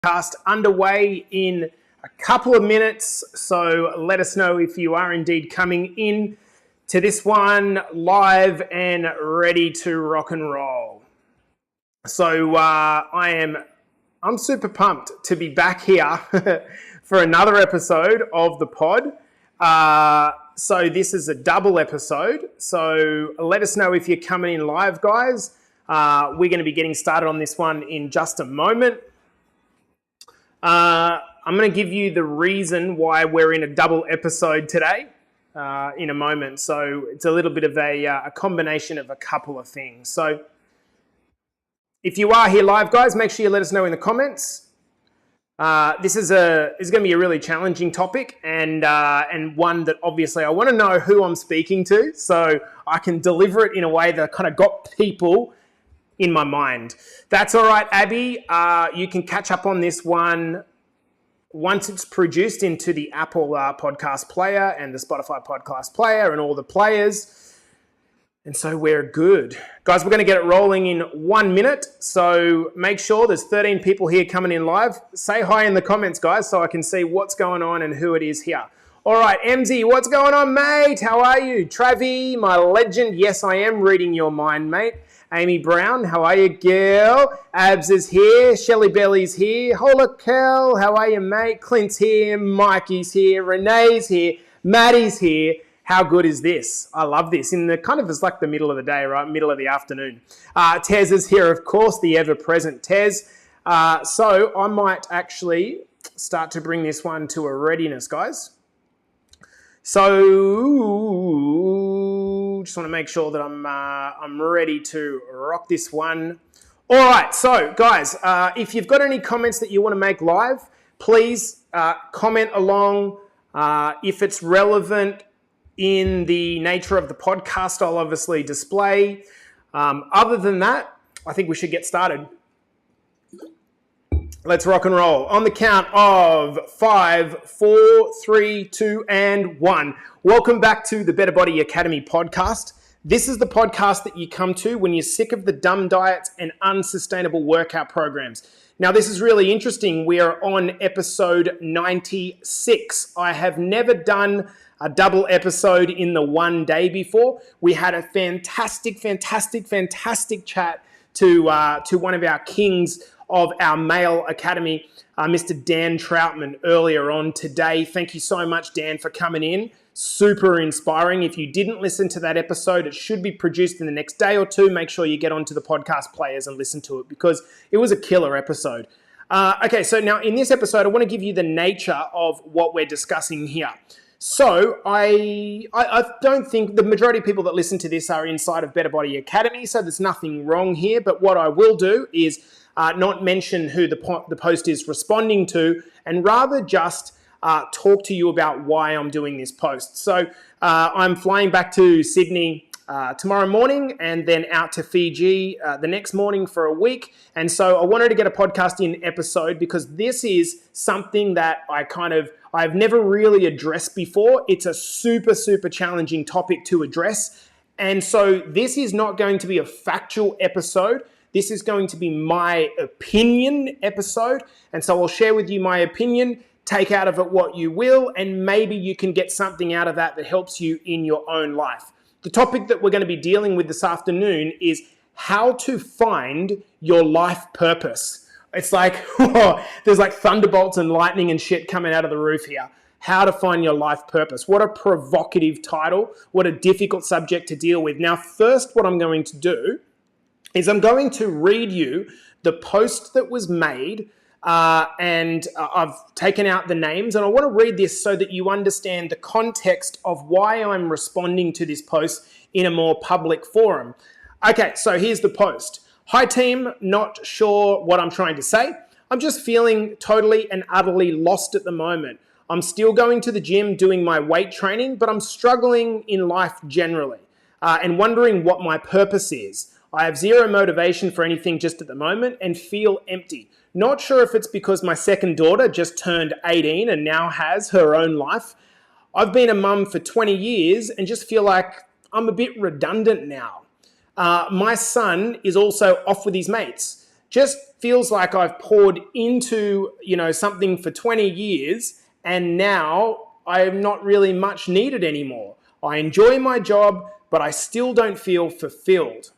Podcast underway in a couple of minutes, so let us know if you are indeed coming in to this one live and ready to rock and roll. So I'm super pumped to be back here for another episode of the pod. So this is a double episode, so let us know if you're coming in live, guys. We're going to be getting started on this one in just a moment. I'm going to give you the reason why we're in a double episode today in a moment. So it's a little bit of a combination of a couple of things. So if you are here live, guys, make sure you let us know in the comments. This is going to be a really challenging topic and one that obviously I want to know who I'm speaking to so I can deliver it in a way that kind of got people in my mind. That's all right, Abby. You can catch up on this one once it's produced into the Apple podcast player and the Spotify podcast player and all the players. And so we're good. Guys, we're going to get it rolling in 1 minute. So make sure there's 13 people here coming in live. Say hi in the comments, guys, so I can see what's going on and who it is here. All right, MZ, what's going on, mate? How are you? Travi, my legend. Yes, I am reading your mind, mate. Amy Brown, how are you, girl? Abs is here. Shelly Belly's here. Hola, Kel, how are you, mate? Clint's here. Mikey's here. Renee's here. Maddie's here. How good is this? I love this. In the kind of, it's like the middle of the day, right? Middle of the afternoon. Tez is here, of course, the ever-present Tez. So I might actually start to bring this one to a readiness, guys. So just want to make sure that I'm ready to rock this one. All right, so guys, if you've got any comments that you want to make live, please comment along. If it's relevant in the nature of the podcast, I'll obviously display. Other than that, I think we should get started. Let's rock and roll. On the count of 5, 4, 3, 2, and 1. Welcome back to the Better Body Academy podcast. This is the podcast that you come to when you're sick of the dumb diets and unsustainable workout programs. Now, this is really interesting. We are on episode 96. I have never done a double episode in the one day before. We had a fantastic chat to one of our kings of our male academy, Mr. Dan Troutman, earlier on today. Thank you so much, Dan, for coming in. Super inspiring. If you didn't listen to that episode, it should be produced in the next day or two. Make sure you get onto the podcast players and listen to it because it was a killer episode. Okay, so now in this episode, I want to give you the nature of what we're discussing here. So I don't think the majority of people that listen to this are inside of Better Body Academy, so there's nothing wrong here. But what I will do is not mention who the post is responding to, and rather just talk to you about why I'm doing this post. So I'm flying back to Sydney tomorrow morning and then out to Fiji the next morning for a week. And so I wanted to get a podcasting episode because this is something that I've never really addressed before. It's a super challenging topic to address. And so this is not going to be a factual episode. This is going to be my opinion episode. And so I'll share with you my opinion, take out of it what you will, and maybe you can get something out of that that helps you in your own life. The topic that we're going to be dealing with this afternoon is how to find your life purpose. It's like, there's like thunderbolts and lightning and shit coming out of the roof here. How to find your life purpose. What a provocative title. What a difficult subject to deal with. Now, first, what I'm going to do is I'm going to read you the post that was made and I've taken out the names, and I want to read this so that you understand the context of why I'm responding to this post in a more public forum. Okay, so here's the post. Hi team, not sure what I'm trying to say. I'm just feeling totally and utterly lost at the moment. I'm still going to the gym doing my weight training, but I'm struggling in life generally and wondering what my purpose is. I have zero motivation for anything just at the moment and feel empty. Not sure if it's because my second daughter just turned 18 and now has her own life. I've been a mum for 20 years and just feel like I'm a bit redundant now. My son is also off with his mates. just feels like I've poured into, something for 20 years and now I'm not really much needed anymore. I enjoy my job, but I still don't feel fulfilled.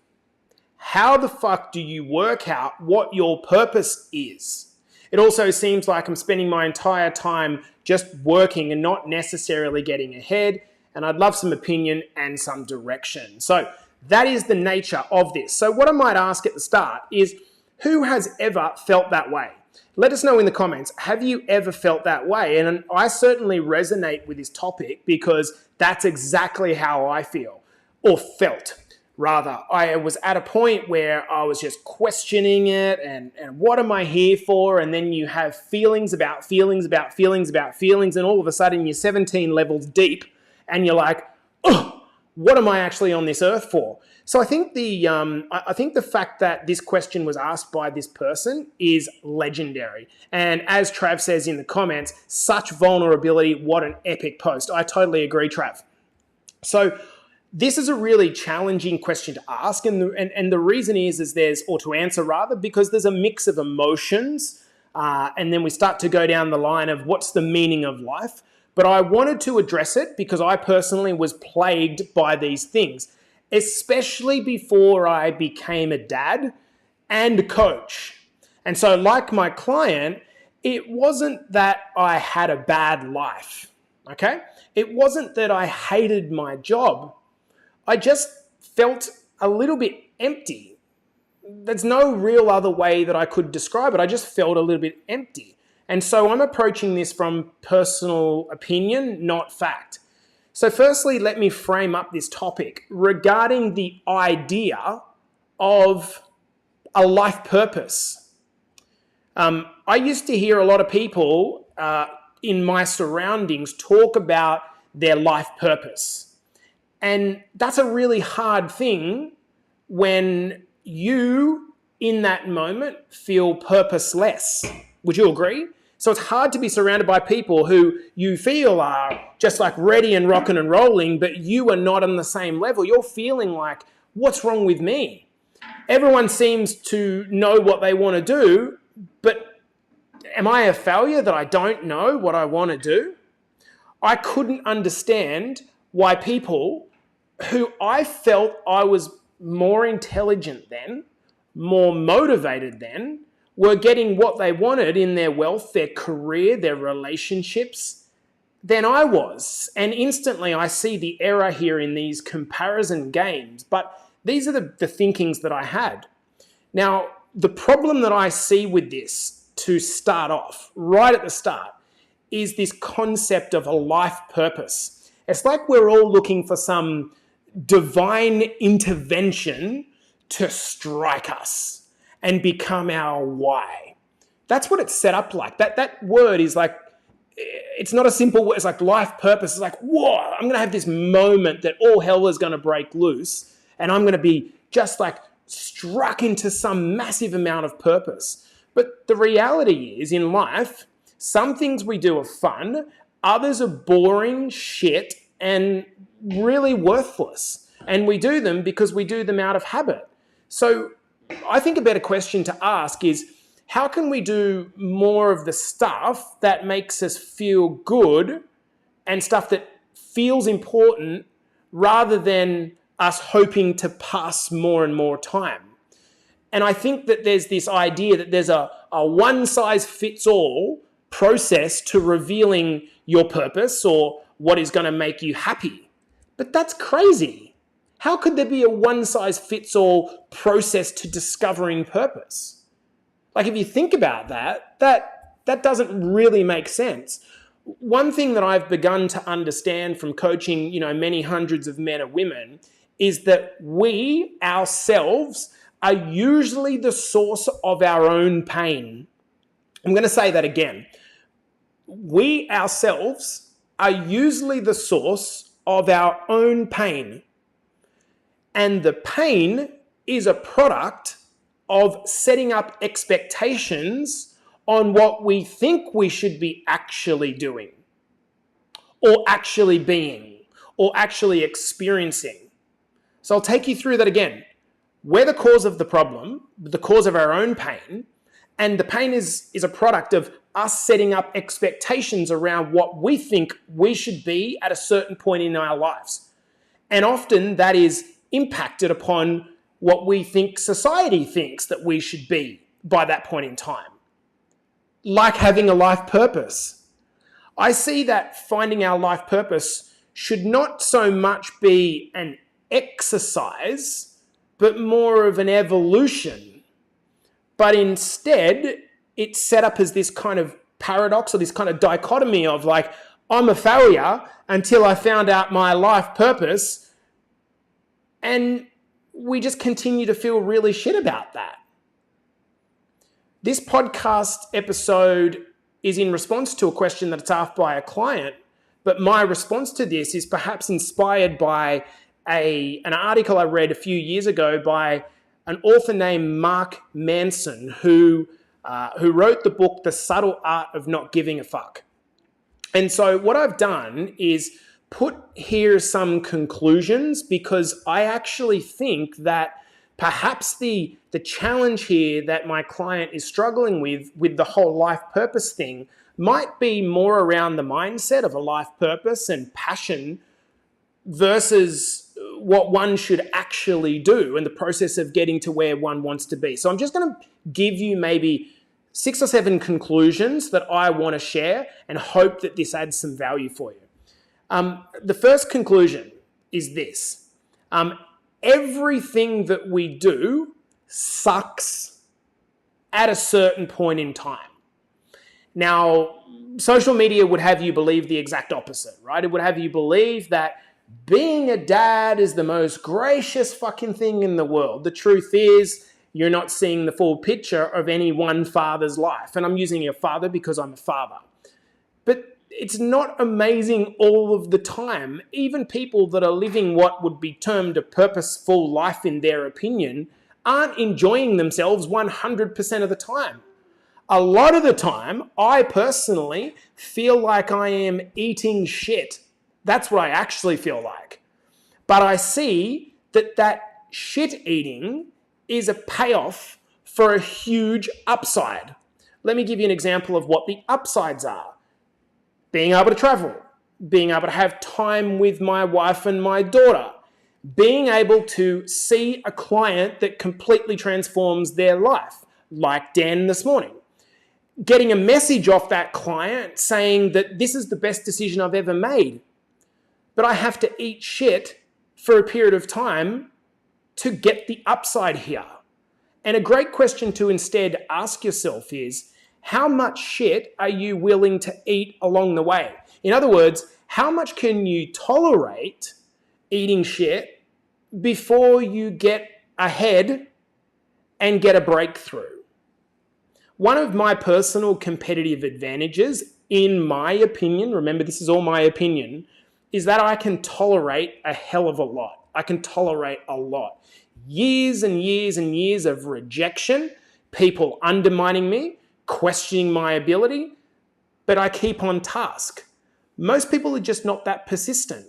How the fuck do you work out what your purpose is? It also seems like I'm spending my entire time just working and not necessarily getting ahead, and I'd love some opinion and some direction. So that is the nature of this. So what I might ask at the start is, who has ever felt that way? Let us know in the comments, have you ever felt that way? And I certainly resonate with this topic because that's exactly how I feel, or felt. Rather, I was at a point where I was just questioning it and what am I here for? And then you have feelings about feelings about feelings about feelings, and all of a sudden you're 17 levels deep and you're like, oh, what am I actually on this earth for? So I think the fact that this question was asked by this person is legendary. And as Trav says in the comments, such vulnerability, what an epic post. I totally agree, Trav. So this is a really challenging question to ask, and the reason is to answer rather, because there's a mix of emotions, and then we start to go down the line of what's the meaning of life. But I wanted to address it because I personally was plagued by these things, especially before I became a dad and a coach. And so like my client, it wasn't that I had a bad life, okay? It wasn't that I hated my job. I just felt a little bit empty. There's no real other way that I could describe it. I just felt a little bit empty. And so I'm approaching this from personal opinion, not fact. So firstly, let me frame up this topic regarding the idea of a life purpose. I used to hear a lot of people in my surroundings talk about their life purpose. And that's a really hard thing when you, in that moment, feel purposeless. Would you agree? So it's hard to be surrounded by people who you feel are just like ready and rocking and rolling, but you are not on the same level. You're feeling like, what's wrong with me? Everyone seems to know what they want to do, but am I a failure that I don't know what I want to do? I couldn't understand why people who I felt I was more intelligent than, more motivated than, were getting what they wanted in their wealth, their career, their relationships, than I was. And instantly I see the error here in these comparison games. But these are the thinkings that I had. Now, the problem that I see with this, to start off, right at the start, is this concept of a life purpose. It's like we're all looking for some divine intervention to strike us and become our why. That's what it's set up like. That word is like, it's not a simple word. It's like life purpose. It's like, whoa, I'm going to have this moment that all hell is going to break loose and I'm going to be just like struck into some massive amount of purpose. But the reality is, in life, some things we do are fun, others are boring, shit, and really worthless. And we do them because we do them out of habit. So I think a better question to ask is, how can we do more of the stuff that makes us feel good and stuff that feels important rather than us hoping to pass more and more time? And I think that there's this idea that there's a one-size-fits-all process to revealing your purpose or what is going to make you happy. But that's crazy. How could there be a one-size-fits-all process to discovering purpose? Like, if you think about that doesn't really make sense. One thing that I've begun to understand from coaching, many hundreds of men and women is that we ourselves are usually the source of our own pain. I'm going to say that again. We ourselves are usually the source of our own pain. And the pain is a product of setting up expectations on what we think we should be actually doing, or actually being, or actually experiencing. So I'll take you through that again. We're the cause of the problem, the cause of our own pain, and the pain is a product of us setting up expectations around what we think we should be at a certain point in our lives. And often that is impacted upon what we think society thinks that we should be by that point in time. Like having a life purpose. I see that finding our life purpose should not so much be an exercise, but more of an evolution. But instead, it's set up as this kind of paradox or this kind of dichotomy of like, I'm a failure until I found out my life purpose. And we just continue to feel really shit about that. This podcast episode is in response to a question that's asked by a client, but my response to this is perhaps inspired by an article I read a few years ago by an author named Mark Manson, who wrote the book, The Subtle Art of Not Giving a Fuck. And so what I've done is put here some conclusions, because I actually think that perhaps the challenge here that my client is struggling with the whole life purpose thing might be more around the mindset of a life purpose and passion versus what one should actually do and the process of getting to where one wants to be. So I'm just going to give you maybe 6 or 7 conclusions that I want to share and hope that this adds some value for you. The first conclusion is this. Everything that we do sucks at a certain point in time. Now, social media would have you believe the exact opposite, right? It would have you believe that being a dad is the most gracious fucking thing in the world. The truth is, you're not seeing the full picture of any one father's life. And I'm using a father because I'm a father. But it's not amazing all of the time. Even people that are living what would be termed a purposeful life in their opinion aren't enjoying themselves 100% of the time. A lot of the time, I personally feel like I am eating shit. That's what I actually feel like. But I see that shit eating is a payoff for a huge upside. Let me give you an example of what the upsides are. Being able to travel, being able to have time with my wife and my daughter, being able to see a client that completely transforms their life, like Dan this morning. Getting a message off that client saying that this is the best decision I've ever made, but I have to eat shit for a period of time to get the upside here. And a great question to instead ask yourself is, how much shit are you willing to eat along the way? In other words, how much can you tolerate eating shit before you get ahead and get a breakthrough? One of my personal competitive advantages, in my opinion, remember this is all my opinion, is that I can tolerate a hell of a lot. I can tolerate a lot. Years and years and years of rejection, people undermining me, questioning my ability, but I keep on task. Most people are just not that persistent.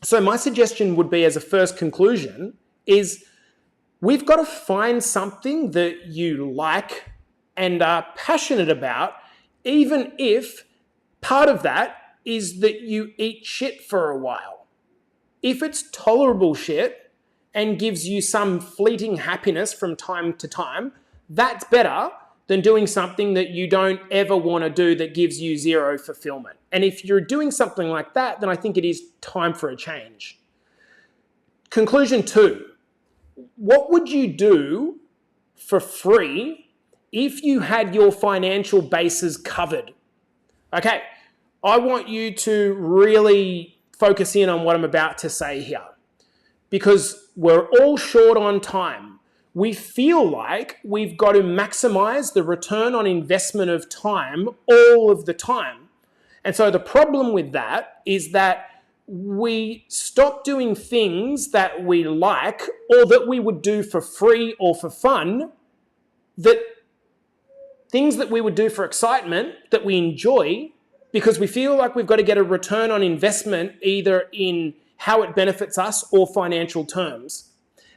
So my suggestion would be, as a first conclusion, is we've got to find something that you like and are passionate about, even if part of that is that you eat shit for a while. If it's tolerable shit and gives you some fleeting happiness from time to time, that's better than doing something that you don't ever want to do that gives you zero fulfillment. And if you're doing something like that, then I think it is time for a change. Conclusion 2, what would you do for free if you had your financial bases covered? Okay, I want you to really focus in on what I'm about to say here, because we're all short on time. We feel like we've got to maximize the return on investment of time all of the time. And so the problem with that is that we stop doing things that we like or that we would do for free or for fun, that things that we would do for excitement, that we enjoy, because we feel like we've got to get a return on investment either in how it benefits us or financial terms.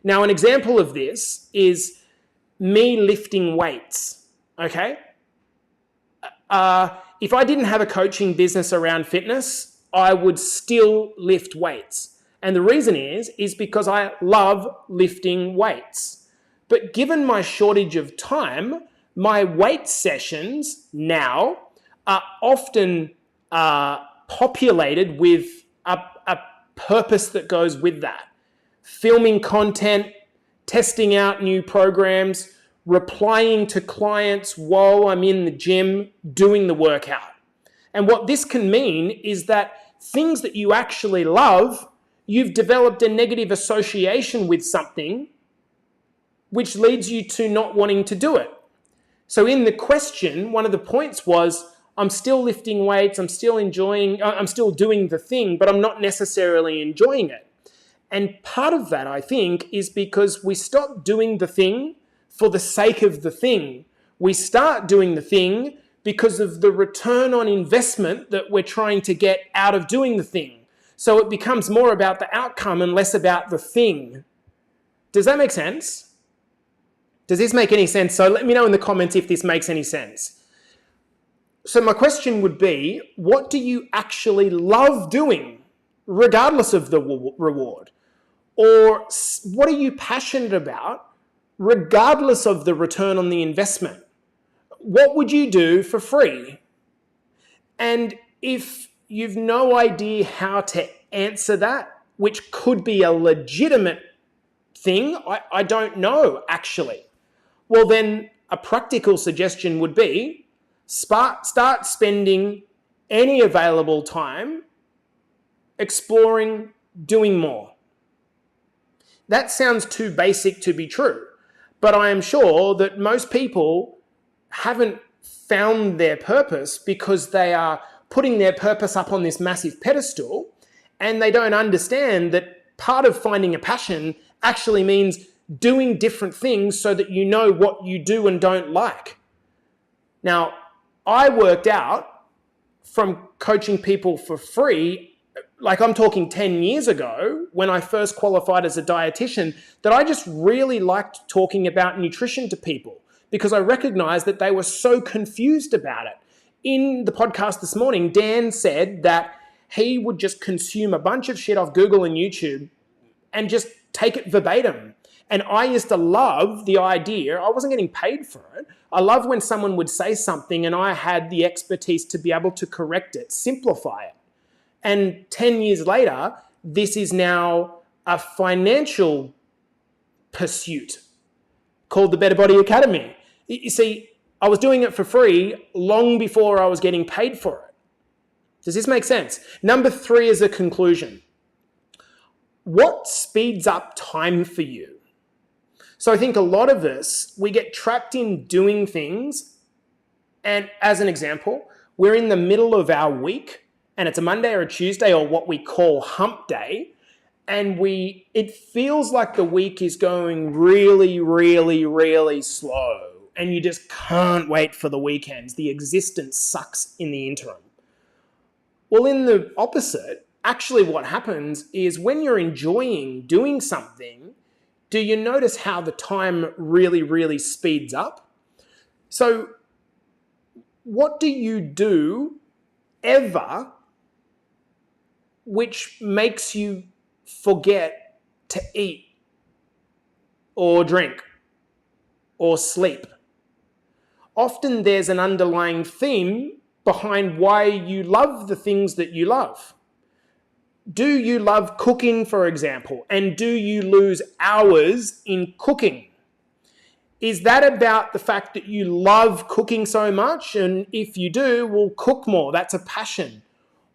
Now, an example of this is me lifting weights, okay? If I didn't have a coaching business around fitness, I would still lift weights. And the reason is because I love lifting weights. But given my shortage of time, my weight sessions now are often populated with a purpose that goes with that. Filming content, testing out new programs, replying to clients while I'm in the gym doing the workout. And what this can mean is that things that you actually love, you've developed a negative association with something, which leads you to not wanting to do it. So in the question, one of the points was, I'm still lifting weights, I'm still doing the thing, but I'm not necessarily enjoying it. And part of that, I think, is because we stop doing the thing for the sake of the thing. We start doing the thing because of the return on investment that we're trying to get out of doing the thing. So it becomes more about the outcome and less about the thing. Does that make sense? Does this make any sense? So let me know in the comments if this makes any sense. So my question would be, what do you actually love doing, regardless of the reward? Or what are you passionate about, regardless of the return on the investment? What would you do for free? And if you've no idea how to answer that, which could be a legitimate thing, I don't know actually, well then a practical suggestion would be start spending any available time exploring doing more. That sounds too basic to be true, but I am sure that most people haven't found their purpose because they are putting their purpose up on this massive pedestal, and they don't understand that part of finding a passion actually means doing different things so that you know what you do and don't like. Now, I worked out from coaching people for free, like I'm talking 10 years ago, when I first qualified as a dietitian, that I just really liked talking about nutrition to people because I recognized that they were so confused about it. In the podcast this morning, Dan said that he would just consume a bunch of shit off Google and YouTube and just take it verbatim. And I used to love the idea, I wasn't getting paid for it. I love when someone would say something and I had the expertise to be able to correct it, simplify it. And 10 years later, this is now a financial pursuit called the Better Body Academy. You see, I was doing it for free long before I was getting paid for it. Does this make sense? Number 3 is a conclusion. What speeds up time for you? So I think a lot of us, we get trapped in doing things. And as an example, we're in the middle of our week and it's a Monday or a Tuesday or what we call hump day. And it feels like the week is going really, really, really slow. And you just can't wait for the weekends. The existence sucks in the interim. Well, in the opposite, actually what happens is when you're enjoying doing something, do you notice how the time really, really speeds up? So what do you do ever which makes you forget to eat or drink or sleep? Often there's an underlying theme behind why you love the things that you love. Do you love cooking, for example, and do you lose hours in cooking? Is that about the fact that you love cooking so much? And if you do, well, cook more. That's a passion.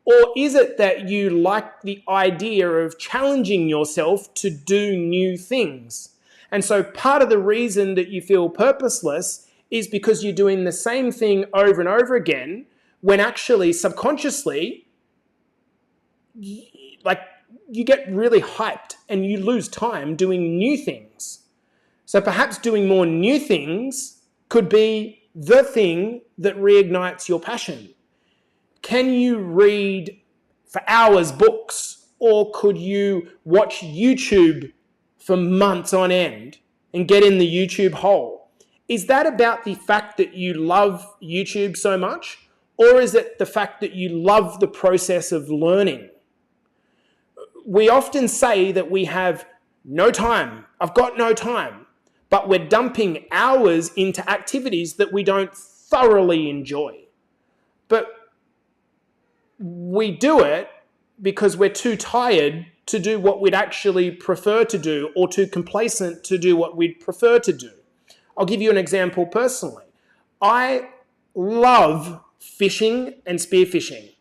Or is it that you like the idea of challenging yourself to do new things? And so part of the reason that you feel purposeless is because you're doing the same thing over and over again when actually subconsciously, you get really hyped and you lose time doing new things. So perhaps doing more new things could be the thing that reignites your passion. Can you read for hours books, or could you watch YouTube for months on end and get in the YouTube hole, is that about the fact that you love YouTube so much? Or is it the fact that you love the process of learning? We often say that we have no time. I've got no time. But we're dumping hours into activities that we don't thoroughly enjoy. But we do it because we're too tired to do what we'd actually prefer to do, or too complacent to do what we'd prefer to do. I'll give you an example personally. I love fishing and spearfishing.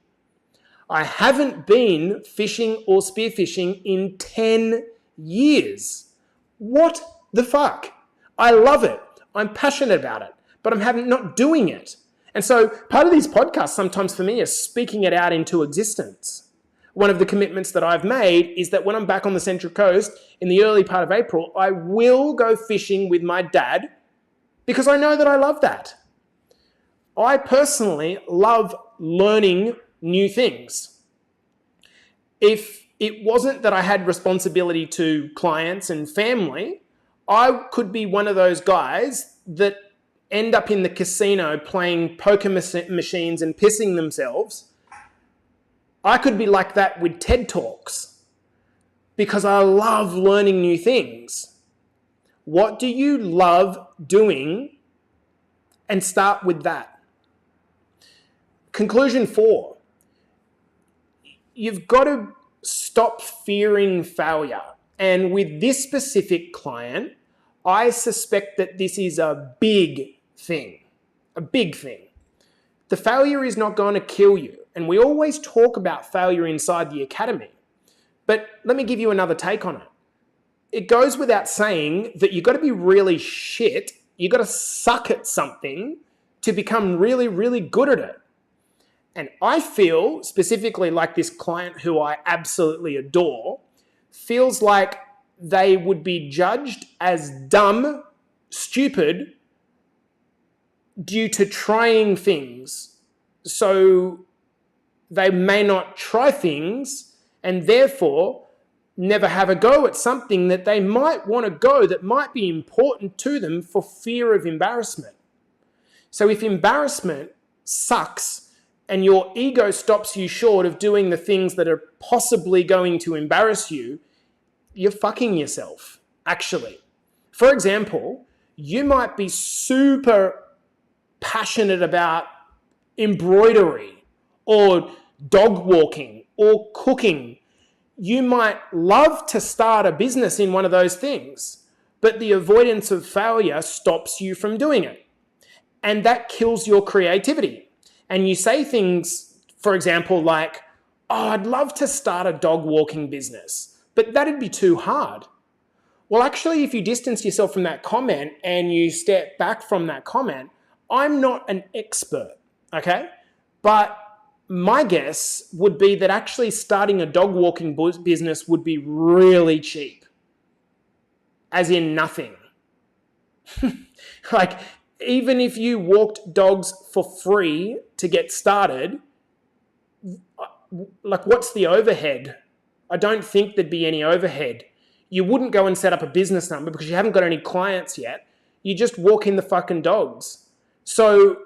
I haven't been fishing or spearfishing in 10 years. What the fuck? I love it. I'm passionate about it, but I'm not doing it. And so part of these podcasts sometimes for me is speaking it out into existence. One of the commitments that I've made is that when I'm back on the Central Coast in the early part of April, I will go fishing with my dad because I know that I love that. I personally love learning new things. If it wasn't that I had responsibility to clients and family, I could be one of those guys that end up in the casino playing poker machines and pissing themselves. I could be like that with TED Talks because I love learning new things. What do you love doing? And start with that. Conclusion 4. You've got to stop fearing failure. And with this specific client, I suspect that this is a big thing. A big thing. The failure is not going to kill you. And we always talk about failure inside the academy. But let me give you another take on it. It goes without saying that you've got to be really shit. You've got to suck at something to become really, really good at it. And I feel specifically like this client who I absolutely adore feels like they would be judged as dumb, stupid, due to trying things. So they may not try things and therefore never have a go at something that they might want to go that might be important to them for fear of embarrassment. So if embarrassment sucks and your ego stops you short of doing the things that are possibly going to embarrass you, you're fucking yourself, actually. For example, you might be super passionate about embroidery or dog walking or cooking. You might love to start a business in one of those things, but the avoidance of failure stops you from doing it. And that kills your creativity. And you say things, for example, like, oh, I'd love to start a dog walking business, but that'd be too hard. Well, actually, if you distance yourself from that comment and you step back from that comment, I'm not an expert, okay? But my guess would be that actually starting a dog walking business would be really cheap. As in nothing. Like, even if you walked dogs for free to get started, like, what's the overhead? I don't think there'd be any overhead. You wouldn't go and set up a business number because you haven't got any clients yet. You just walk in the fucking dogs. So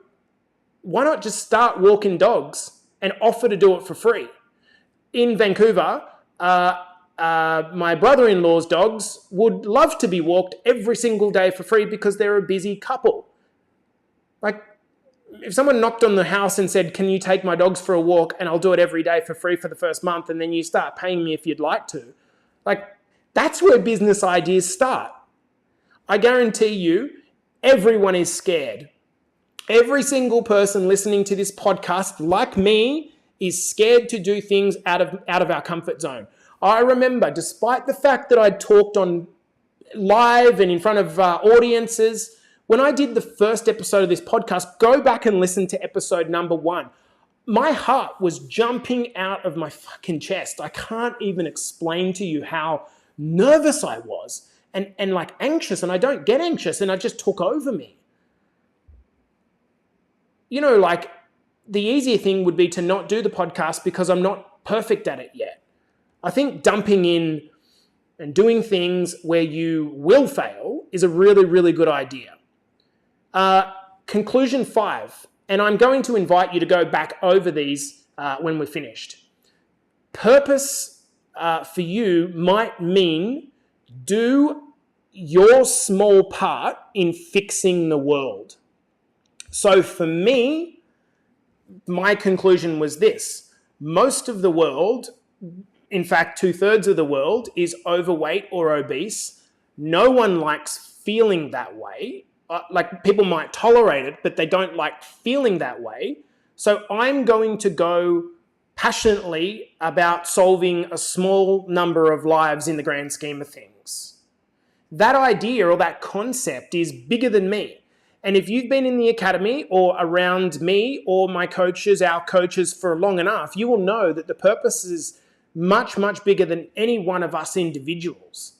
why not just start walking dogs and offer to do it for free? In Vancouver, my brother-in-law's dogs would love to be walked every single day for free because they're a busy couple. Like, if someone knocked on the house and said, can you take my dogs for a walk and I'll do it every day for free for the first month and then you start paying me if you'd like to. Like, that's where business ideas start. I guarantee you, everyone is scared. Every single person listening to this podcast, like me, is scared to do things out of our comfort zone. I remember, despite the fact that I talked on live and in front of audiences, when I did the first episode of this podcast, go back and listen to episode number 1. My heart was jumping out of my fucking chest. I can't even explain to you how nervous I was and like anxious, and I don't get anxious, and I just took over me. You know, like, the easier thing would be to not do the podcast because I'm not perfect at it yet. I think dumping in and doing things where you will fail is a really, really good idea. Conclusion 5, and I'm going to invite you to go back over these when we're finished. Purpose for you might mean do your small part in fixing the world. So for me, my conclusion was this: most of the world, in fact, 2/3 of the world, is overweight or obese. No one likes feeling that way. Like, people might tolerate it, but they don't like feeling that way. So I'm going to go passionately about solving a small number of lives in the grand scheme of things. That idea or that concept is bigger than me. And if you've been in the academy or around me or my coaches, our coaches, for long enough, you will know that the purpose is much, much bigger than any one of us individuals.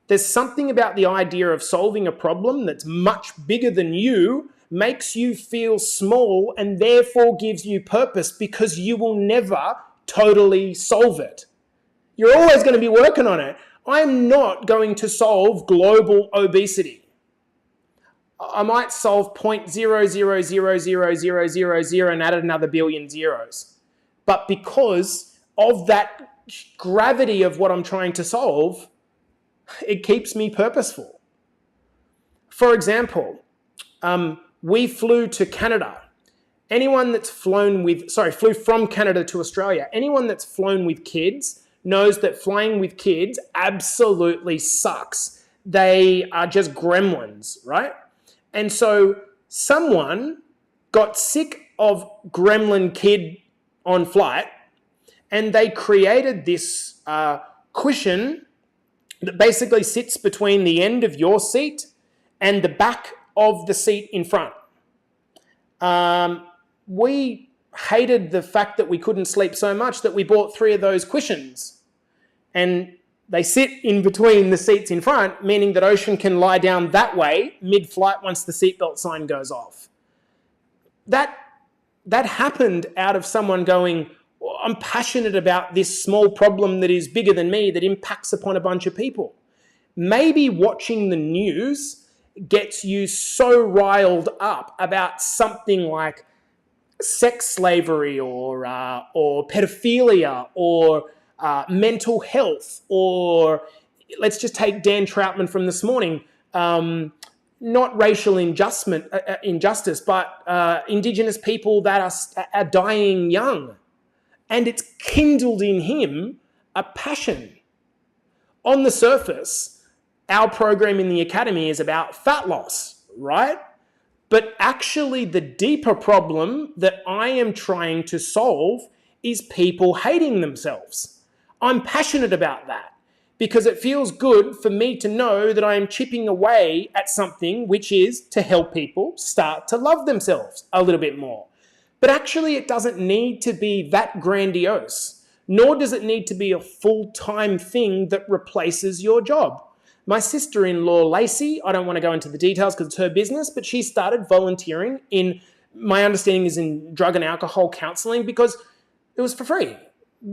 There's something about the idea of solving a problem that's much bigger than you, makes you feel small, and therefore gives you purpose, because you will never totally solve it. You're always going to be working on it. I'm not going to solve global obesity. I might solve 0.000000 and add another billion zeros. But because of that gravity of what I'm trying to solve, it keeps me purposeful. For example, we flew to Canada. Anyone that's flew from Canada to Australia. Anyone that's flown with kids knows that flying with kids absolutely sucks. They are just gremlins, right? And so someone got sick of gremlin kid on flight, and they created this cushion that basically sits between the end of your seat and the back of the seat in front. We hated the fact that we couldn't sleep so much that we bought 3 of those cushions. And they sit in between the seats in front, meaning that Ocean can lie down that way mid-flight once the seatbelt sign goes off. That happened out of someone going, well, I'm passionate about this small problem that is bigger than me, that impacts upon a bunch of people. Maybe watching the news gets you so riled up about something like sex slavery or pedophilia or mental health, or let's just take Dan Troutman from this morning, not racial injustice, but Indigenous people that are dying young. And it's kindled in him a passion. On the surface, our program in the academy is about fat loss, right? But actually the deeper problem that I am trying to solve is people hating themselves. I'm passionate about that because it feels good for me to know that I am chipping away at something which is to help people start to love themselves a little bit more. But actually it doesn't need to be that grandiose, nor does it need to be a full-time thing that replaces your job. My sister-in-law, Lacey, I don't want to go into the details because it's her business, but she started volunteering in, my understanding is in drug and alcohol counseling, because it was for free,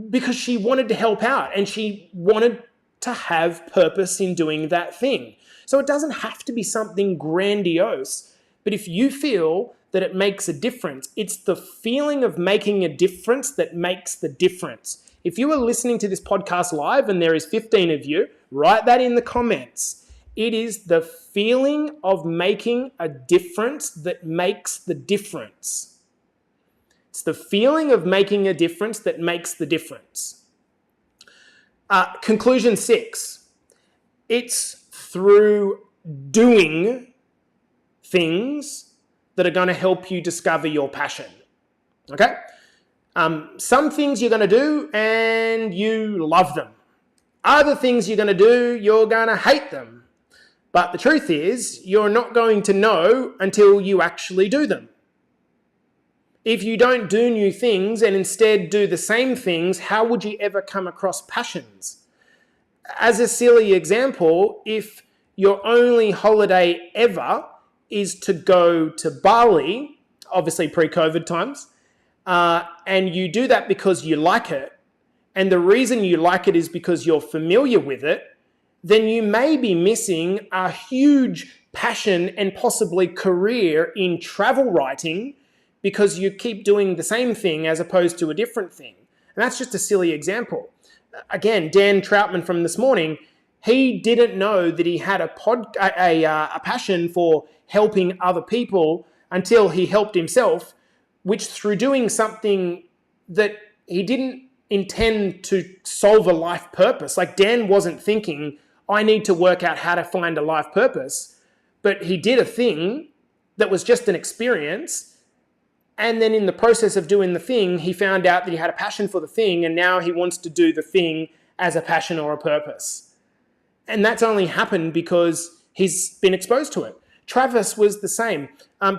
because she wanted to help out and she wanted to have purpose in doing that thing. So it doesn't have to be something grandiose, but if you feel that it makes a difference, it's the feeling of making a difference that makes the difference. If you are listening to this podcast live and there is 15 of you, write that in the comments. It is the feeling of making a difference that makes the difference. It's the feeling of making a difference that makes the difference. Conclusion 6. It's through doing things that are going to help you discover your passion. Okay? Some things you're going to do and you love them. Other things you're going to do, you're going to hate them. But the truth is, you're not going to know until you actually do them. If you don't do new things and instead do the same things, how would you ever come across passions? As a silly example, if your only holiday ever is to go to Bali, obviously pre-COVID times, and you do that because you like it, and the reason you like it is because you're familiar with it, then you may be missing a huge passion and possibly career in travel writing because you keep doing the same thing as opposed to a different thing. And that's just a silly example. Again, Dan Troutman from this morning, he didn't know that he had a passion for helping other people until he helped himself, which through doing something that he didn't intend to solve a life purpose. Like Dan wasn't thinking, I need to work out how to find a life purpose, but he did a thing that was just an experience. And then in the process of doing the thing, he found out that he had a passion for the thing, and now he wants to do the thing as a passion or a purpose. And that's only happened because he's been exposed to it. Travis was the same.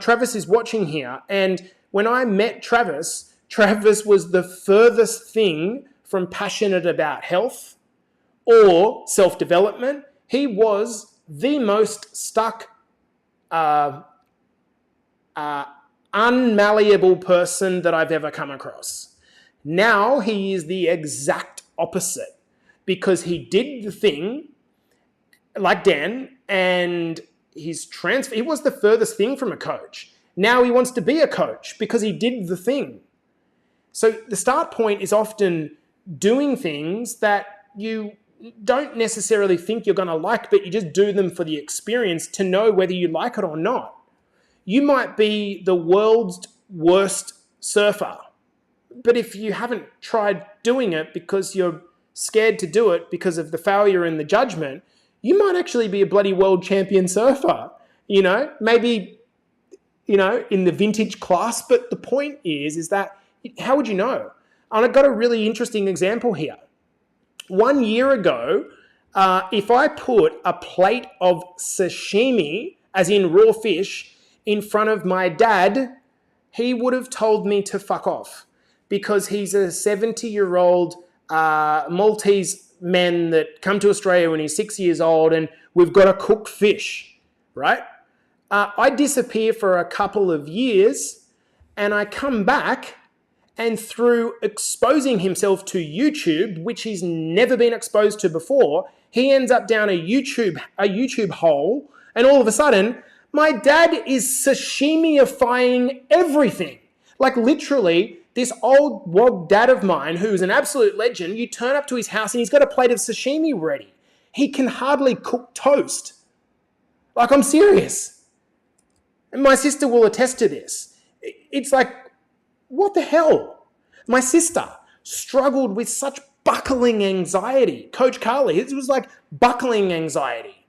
Travis is watching here, and when I met Travis was the furthest thing from passionate about health or self-development. He was the most stuck, unmalleable person that I've ever come across. Now he is the exact opposite because he did the thing like Dan and he was the furthest thing from a coach. Now he wants to be a coach because he did the thing. So the start point is often doing things that you don't necessarily think you're going to like, but you just do them for the experience to know whether you like it or not. You might be the world's worst surfer, but if you haven't tried doing it because you're scared to do it because of the failure and the judgment, you might actually be a bloody world champion surfer, maybe, in the vintage class. But the point is that how would you know? And I've got a really interesting example here. 1 year ago, if I put a plate of sashimi, as in raw fish, in front of my dad, he would have told me to fuck off because he's a 70-year-old Maltese man that come to Australia when he's 6 years old and we've got to cook fish, right? I disappear for a couple of years and I come back, and through exposing himself to YouTube, which he's never been exposed to before, he ends up down a YouTube hole, and all of a sudden, my dad is sashimi-ifying everything. Like literally, this old wog dad of mine, who's an absolute legend, you turn up to his house and he's got a plate of sashimi ready. He can hardly cook toast. Like, I'm serious. And my sister will attest to this. It's like, what the hell? My sister struggled with such buckling anxiety. Coach Carly, it was like buckling anxiety.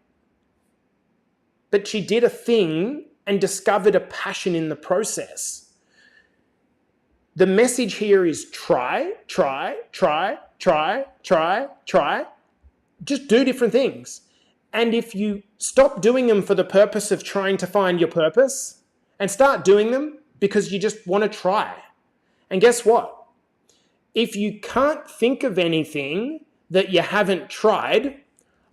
But she did a thing and discovered a passion in the process. The message here is try. Just do different things. And if you stop doing them for the purpose of trying to find your purpose and start doing them because you just want to try. And guess what? If you can't think of anything that you haven't tried,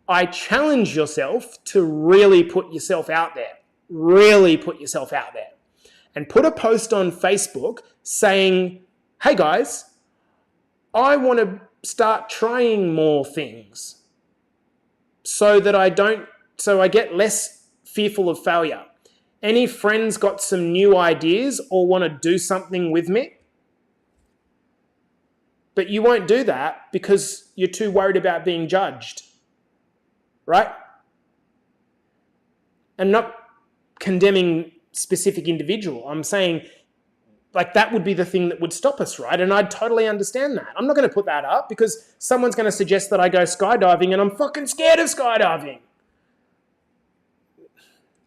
I challenge yourself to really put yourself out there. Really put yourself out there. And put a post on Facebook saying, hey guys, I want to start trying more things so I get less fearful of failure. Any friends got some new ideas or want to do something with me? But you won't do that because you're too worried about being judged, right? I'm not condemning specific individual. I'm saying like that would be the thing that would stop us, right? And I'd totally understand that. I'm not going to put that up because someone's going to suggest that I go skydiving and I'm fucking scared of skydiving.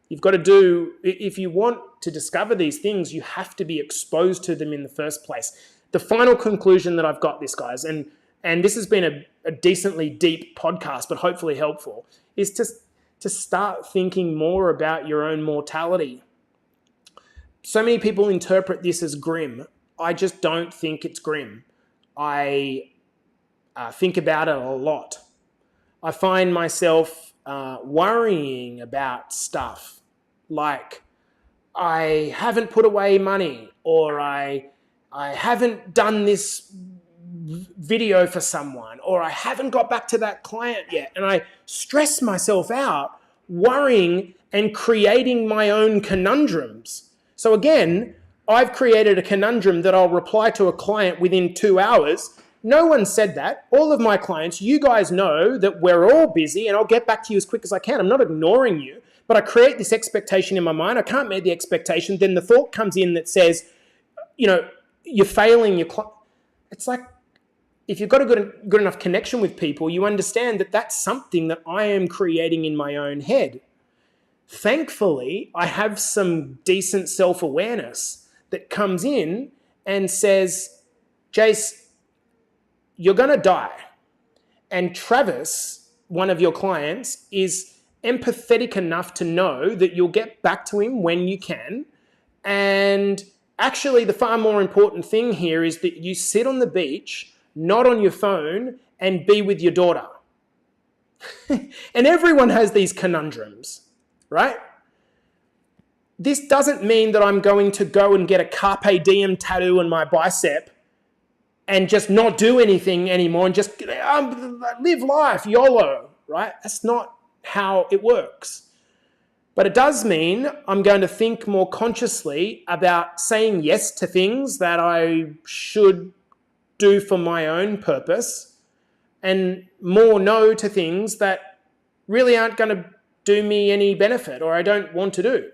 You've got to do, if you want to discover these things, you have to be exposed to them in the first place. The final conclusion that I've got this, guys, and this has been a decently deep podcast, but hopefully helpful, is to start thinking more about your own mortality. So many people interpret this as grim. I just don't think it's grim. I think about it a lot. I find myself worrying about stuff like I haven't put away money, or I haven't done this video for someone, or I haven't got back to that client yet. And I stress myself out, worrying and creating my own conundrums. So again, I've created a conundrum that I'll reply to a client within 2 hours. No one said that. All of my clients, you guys know that we're all busy and I'll get back to you as quick as I can. I'm not ignoring you, but I create this expectation in my mind. I can't meet the expectation. Then the thought comes in that says, you're failing your client. It's like, if you've got a good enough connection with people, you understand that that's something that I am creating in my own head. Thankfully, I have some decent self-awareness that comes in and says, Jace, you're going to die. And Travis, one of your clients, is empathetic enough to know that you'll get back to him when you can. And actually, the far more important thing here is that you sit on the beach, not on your phone, and be with your daughter. And everyone has these conundrums, right? This doesn't mean that I'm going to go and get a Carpe Diem tattoo on my bicep and just not do anything anymore and just live life, YOLO, right? That's not how it works. But it does mean I'm going to think more consciously about saying yes to things that I should do for my own purpose, and more no to things that really aren't going to do me any benefit or I don't want to do.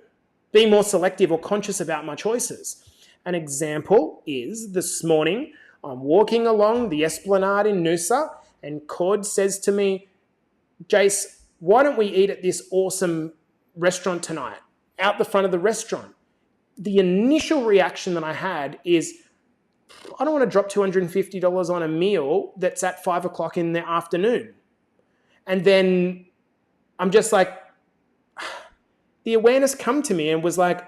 Be more selective or conscious about my choices. An example is this morning, I'm walking along the Esplanade in Noosa and Cord says to me, Jace, why don't we eat at this awesome restaurant tonight, out the front of the restaurant? The initial reaction that I had is, I don't want to drop $250 on a meal that's at 5 o'clock in the afternoon. And then I'm just like, the awareness come to me and was like,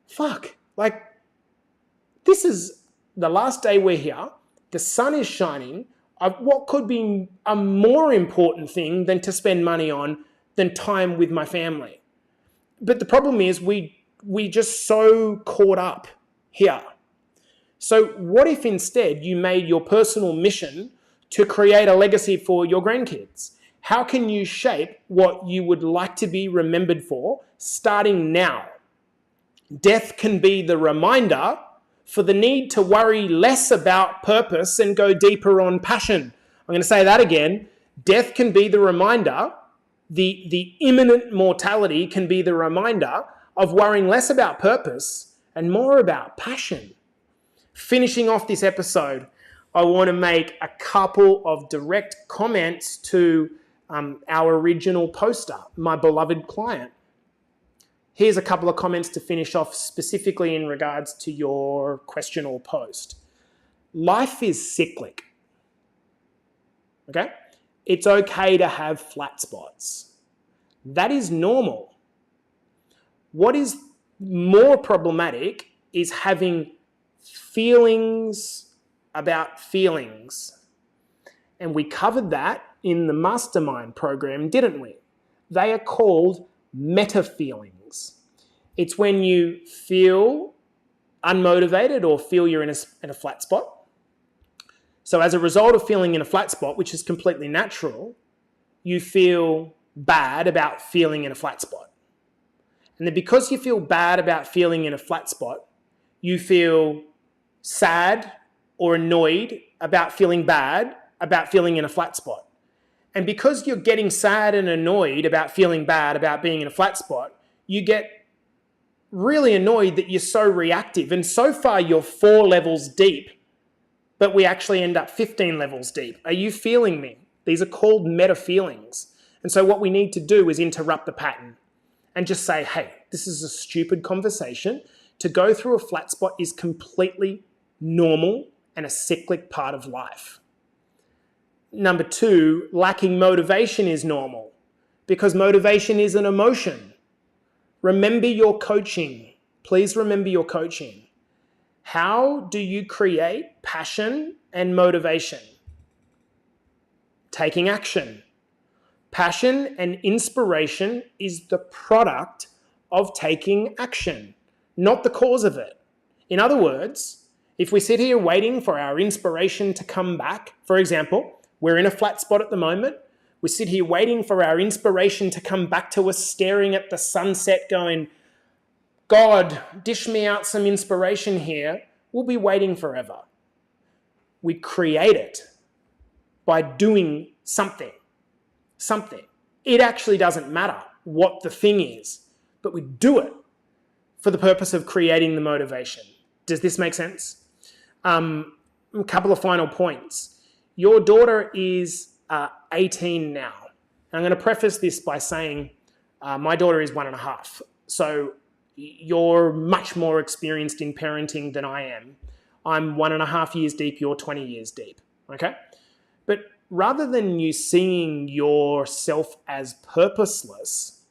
fuck, like this is the last day we're here. The sun is shining. What could be a more important thing than to spend money on than time with my family? But the problem is we just so caught up here. So what if instead you made your personal mission to create a legacy for your grandkids? How can you shape what you would like to be remembered for starting now? Death can be the reminder for the need to worry less about purpose and go deeper on passion. I'm going to say that again. Death can be the reminder, the imminent mortality can be the reminder of worrying less about purpose and more about passion. Finishing off this episode, I want to make a couple of direct comments to our original poster, my beloved client. Here's a couple of comments to finish off specifically in regards to your question or post. Life is cyclic. Okay? It's okay to have flat spots. That is normal. What is more problematic is having feelings about feelings. And we covered that in the mastermind program, didn't we? They are called meta feelings. It's when you feel unmotivated or feel you're in a flat spot. So as a result of feeling in a flat spot, which is completely natural, you feel bad about feeling in a flat spot. And then because you feel bad about feeling in a flat spot, you feel sad or annoyed about feeling bad about feeling in a flat spot. And because you're getting sad and annoyed about feeling bad about being in a flat spot, you get really annoyed that you're so reactive. And so far you're 4 levels deep, but we actually end up 15 levels deep. Are you feeling me? These are called meta feelings. And so what we need to do is interrupt the pattern and just say, hey, this is a stupid conversation. To go through a flat spot is completely normal and a cyclic part of life. Number 2, lacking motivation is normal because motivation is an emotion. Remember your coaching. Please remember your coaching. How do you create passion and motivation? Taking action. Passion and inspiration is the product of taking action, not the cause of it. In other words, If we sit here waiting for our inspiration to come back, for example, we're in a flat spot at the moment, we sit here waiting for our inspiration to come back to us, staring at the sunset going, God, dish me out some inspiration here, we'll be waiting forever. We create it by doing something. It actually doesn't matter what the thing is, but we do it for the purpose of creating the motivation. Does this make sense? A couple of final points. Your daughter is 18 now. I'm going to preface this by saying my daughter is 1.5. So you're much more experienced in parenting than I am. I'm 1.5 years deep, you're 20 years deep, okay? But rather than you seeing yourself as purposeless,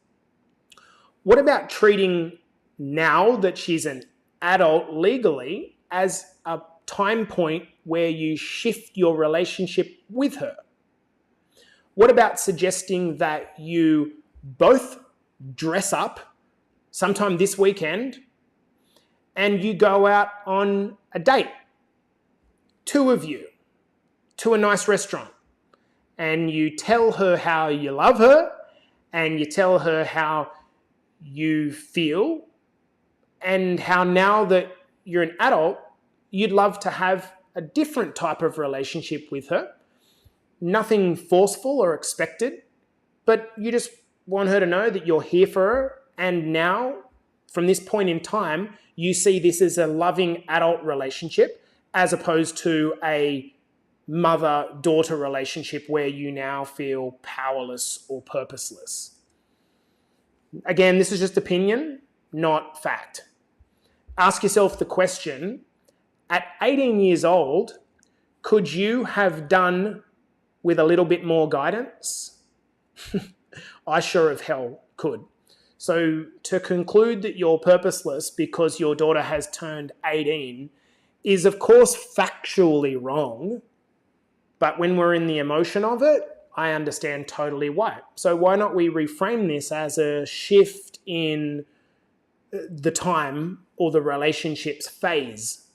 what about treating now that she's an adult legally as a time point where you shift your relationship with her? What about suggesting that you both dress up sometime this weekend and you go out on a date, 2 of you, to a nice restaurant, and you tell her how you love her and you tell her how you feel and how now that you're an adult, you'd love to have a different type of relationship with her. Nothing forceful or expected, but you just want her to know that you're here for her. And now, from this point in time, you see this as a loving adult relationship as opposed to a mother-daughter relationship where you now feel powerless or purposeless. Again, this is just opinion, not fact. Ask yourself the question, at 18 years old, could you have done with a little bit more guidance? I sure as hell could. So to conclude that you're purposeless because your daughter has turned 18 is of course factually wrong, but when we're in the emotion of it, I understand totally why. So why not we reframe this as a shift in the time or the relationship's phase?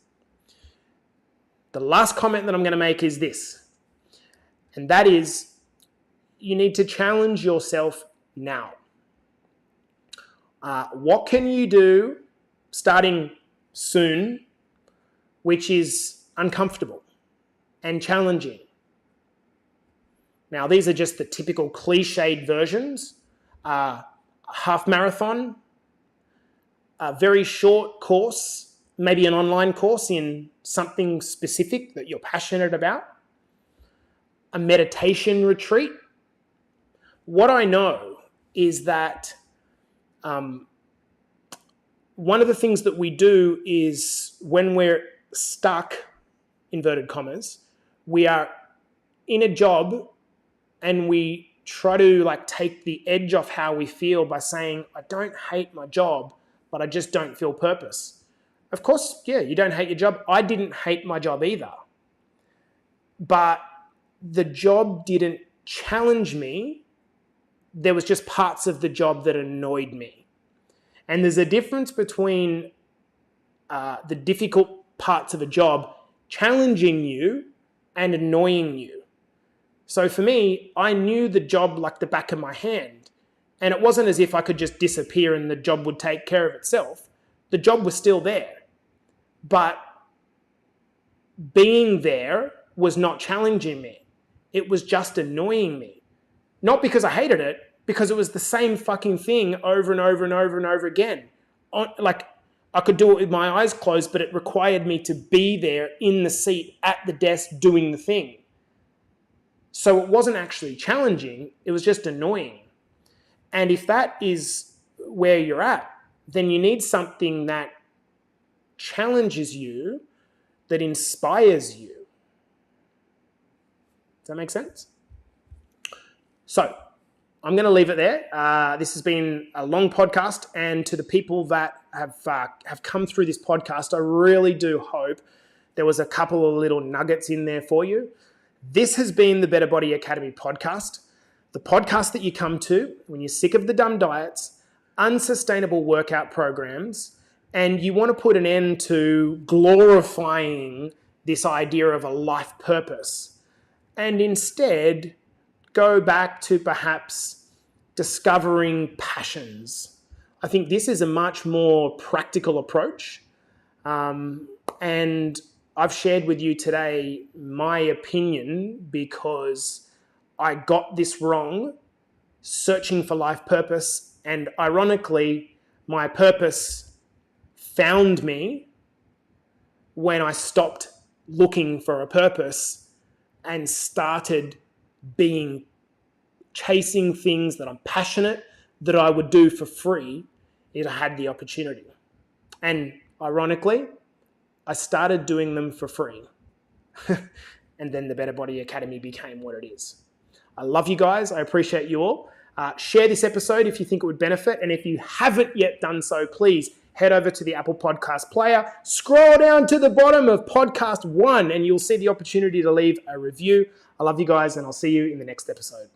The last comment that I'm going to make is this, and that is you need to challenge yourself now. What can you do starting soon, which is uncomfortable and challenging? Now, these are just the typical cliched versions. Half marathon, a very short course, maybe an online course in something specific that you're passionate about, a meditation retreat. What I know is that one of the things that we do is when we're stuck, inverted commas, we are in a job and we try to take the edge off how we feel by saying, I don't hate my job, but I just don't feel purpose. Of course, yeah, you don't hate your job. I didn't hate my job either. But the job didn't challenge me. There was just parts of the job that annoyed me. And there's a difference between the difficult parts of a job challenging you and annoying you. So for me, I knew the job like the back of my hand. And it wasn't as if I could just disappear and the job would take care of itself. The job was still there. But being there was not challenging me. It was just annoying me. Not because I hated it, because it was the same fucking thing over and over and over and over again. I could do it with my eyes closed, but it required me to be there in the seat at the desk doing the thing. So it wasn't actually challenging, it was just annoying. And if that is where you're at, then you need something that challenges you, that inspires you. Does that make sense? So I'm going to leave it there. This has been a long podcast, and to the people that have come through this podcast, I really do hope there was a couple of little nuggets in there for you. This has been the Better Body Academy podcast, the podcast that you come to when you're sick of the dumb diets, unsustainable workout programs, and you want to put an end to glorifying this idea of a life purpose and instead go back to perhaps discovering passions. I think this is a much more practical approach. And I've shared with you today my opinion because I got this wrong, searching for life purpose. And ironically, my purpose found me when I stopped looking for a purpose and started chasing things that I'm passionate, that I would do for free if I had the opportunity. And ironically, I started doing them for free. And then the Better Body Academy became what it is. I love you guys. I appreciate you all. Share this episode if you think it would benefit. And if you haven't yet done so, please head over to the Apple Podcast player, scroll down to the bottom of podcast 1, and you'll see the opportunity to leave a review. I love you guys, and I'll see you in the next episode.